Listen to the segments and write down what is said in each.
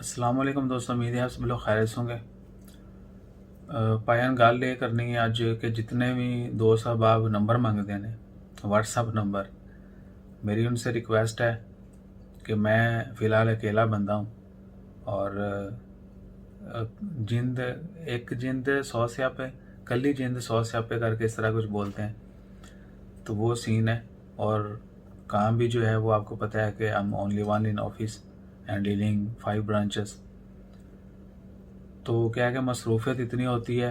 अस्सलाम वालेकुम दोस्तों, उम्मीद है आप सब लोग खैरियत होंगे। भाईजान गल ये करनी है अज कि जितने भी दोस्त अहबाब नंबर मंगते हैं व्हाट्सअप नंबर, मेरी उनसे रिक्वेस्ट है कि मैं फ़िलहाल अकेला बंदा हूँ और जिंद एक जिंद 100 स्यापे, कली जिंद 100 स्यापे करके इस तरह कुछ बोलते हैं, तो वो सीन है। और काम भी जो है वो आपको पता है कि I am only one in office and dealing 5 branches. तो क्या है कि मसरूफ़ियत इतनी होती है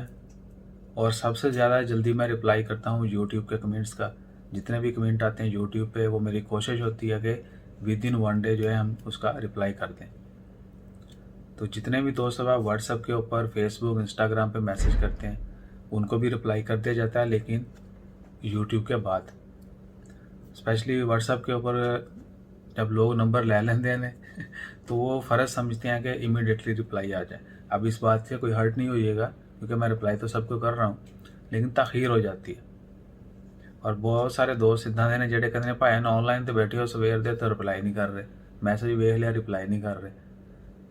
और सबसे ज़्यादा जल्दी मैं रिप्लाई करता हूँ यूट्यूब के कमेंट्स का। जितने भी कमेंट आते हैं यूट्यूब पे, वो मेरी कोशिश होती है कि विद इन 1 डे जो है हम उसका रिप्लाई कर दें। तो जितने भी दोस्त अब व्हाट्सएप के ऊपर, फेसबुक, इंस्टाग्राम पे मैसेज करते हैं, उनको भी रिप्लाई कर दिया जाता है, लेकिन यूट्यूब के बाद। स्पेशली व्हाट्सएप के ऊपर जब लोग नंबर ले लेते हैं तो वो फ़र्ज़ समझते हैं कि इमीडिएटली रिप्लाई आ जाए। अब इस बात से कोई हर्ट नहीं होइएगा, क्योंकि मैं रिप्लाई तो सबको कर रहा हूँ, लेकिन तख़ीर हो जाती है। और बहुत सारे दोस्त इदा ने जेडे कहते हैं भाई ऑनलाइन तो बैठे हो सवेर दे तो रिप्लाई नहीं कर रहे, मैसेज वेख लिया रिप्लाई नहीं कर रहे।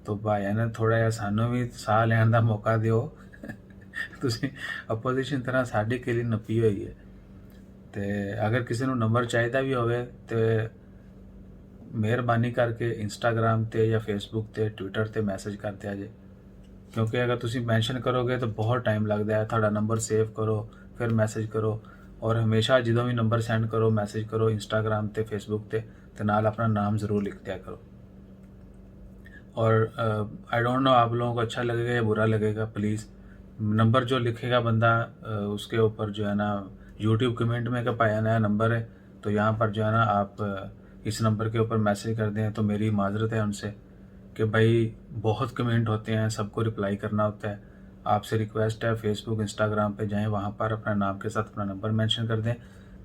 तो भाई ने थोड़ा जिहा सानू भी साह लैन का मौका दिओ तुसीं अपोजिशन तरह साडी किली नप्पी हुई है। तो अगर किसी को नंबर चाहिए भी होवे तो मेहरबानी करके इंस्टाग्राम ते या फेसबुक ते ट्विटर ते मैसेज कर दिया जे, क्योंकि अगर तुसी मैंशन करोगे तो बहुत टाइम लगता है। थोड़ा नंबर सेव करो, फिर मैसेज करो, और हमेशा जो भी नंबर सेंड करो, मैसेज करो इंस्टाग्राम ते फेसबुक ते नाल अपना नाम ज़रूर लिख दिया करो। और आई डोंट नो आप लोगों को अच्छा लगेगा या बुरा लगेगा, प्लीज़ नंबर जो लिखेगा बंदा उसके ऊपर जो है ना यूट्यूब कमेंट में कि भाई नया नंबर है, तो यहाँ पर जो है ना आप इस नंबर के ऊपर मैसेज कर दें। तो मेरी माजरत है उनसे कि भाई बहुत कमेंट होते हैं, सबको रिप्लाई करना होता है। आपसे रिक्वेस्ट है फेसबुक, इंस्टाग्राम पे जाएं, वहाँ पर अपना नाम के साथ अपना नंबर मेंशन कर दें,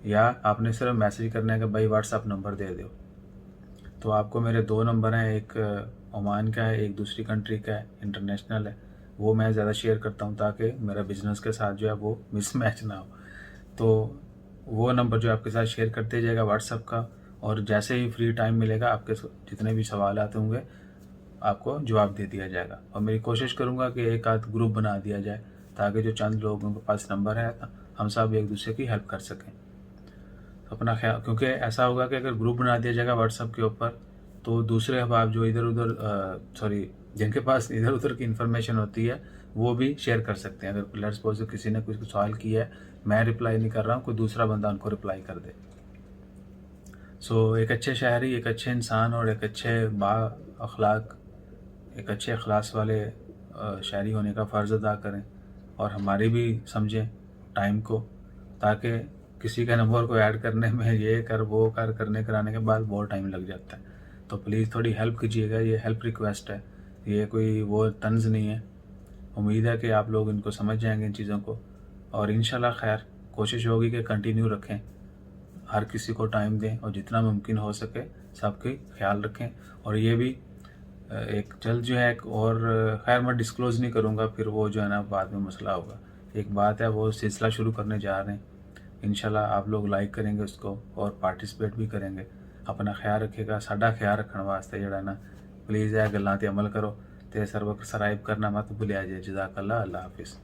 या आपने सिर्फ मैसेज करना है कि भाई व्हाट्सअप नंबर दे दो। तो आपको मेरे 2 नंबर हैं, एक ओमान का है, एक दूसरी कंट्री का है, इंटरनेशनल है। वो मैं ज़्यादा शेयर करता हूँ ताकि मेरा बिज़नेस के साथ जो है वो मिसमैच ना हो। तो वो नंबर जो आपके साथ शेयर कर दिया जाएगा व्हाट्सअप का, और जैसे ही फ्री टाइम मिलेगा आपके जितने भी सवाल आते होंगे आपको जवाब दे दिया जाएगा। और मेरी कोशिश करूँगा कि एक आध ग्रुप बना दिया जाए, ताकि जो चंद लोगों के पास नंबर है हम सब एक दूसरे की हेल्प कर सकें। अपना ख्याल, क्योंकि ऐसा होगा कि अगर ग्रुप बना दिया जाएगा व्हाट्सएप के ऊपर, तो दूसरे अहबाब जो इधर उधर जिनके पास इधर उधर की इन्फॉर्मेशन होती है वो भी शेयर कर सकते हैं। अगर लेट्स सपोज किसी ने कुछ सवाल किया है, मैं रिप्लाई नहीं कर रहा हूँ, कोई दूसरा बंदा उनको रिप्लाई कर दे। सो एक अच्छे शहरी, एक अच्छे इंसान और एक अच्छे अखलाक, एक अच्छे अखलास वाले शहरी होने का फ़र्ज़ अदा करें, और हमारी भी समझें टाइम को, ताकि किसी के नंबर को ऐड करने में ये कर वो कर करने कराने के बाद बहुत टाइम लग जाता है। तो प्लीज़ थोड़ी हेल्प कीजिएगा, ये हेल्प रिक्वेस्ट है, ये कोई वो तंज़ नहीं है। उम्मीद है कि आप लोग इनको समझ जाएंगे इन चीज़ों को, और इंशाल्लाह खैर कोशिश होगी कि कंटिन्यू रखें, हर किसी को टाइम दें, और जितना मुमकिन हो सके सबके ख्याल रखें। और ये भी एक जल्द जो है एक और, खैर मैं डिस्क्लोज़ नहीं करूँगा, फिर वो जो है ना बाद में मसला होगा। एक बात है, वो सिलसिला शुरू करने जा रहे हैं, इंशाल्लाह आप लोग लाइक करेंगे उसको और पार्टिसिपेट भी करेंगे। अपना ख्याल रखिएगा, साडा ख्याल रखने वास्ते जड़ा ना प्लीज़ यह गल्लां ते अमल करो, तो सब्सक्राइब करना मत भुलिया जे। जज़ाकल्लाह, अल्लाह हाफिज़।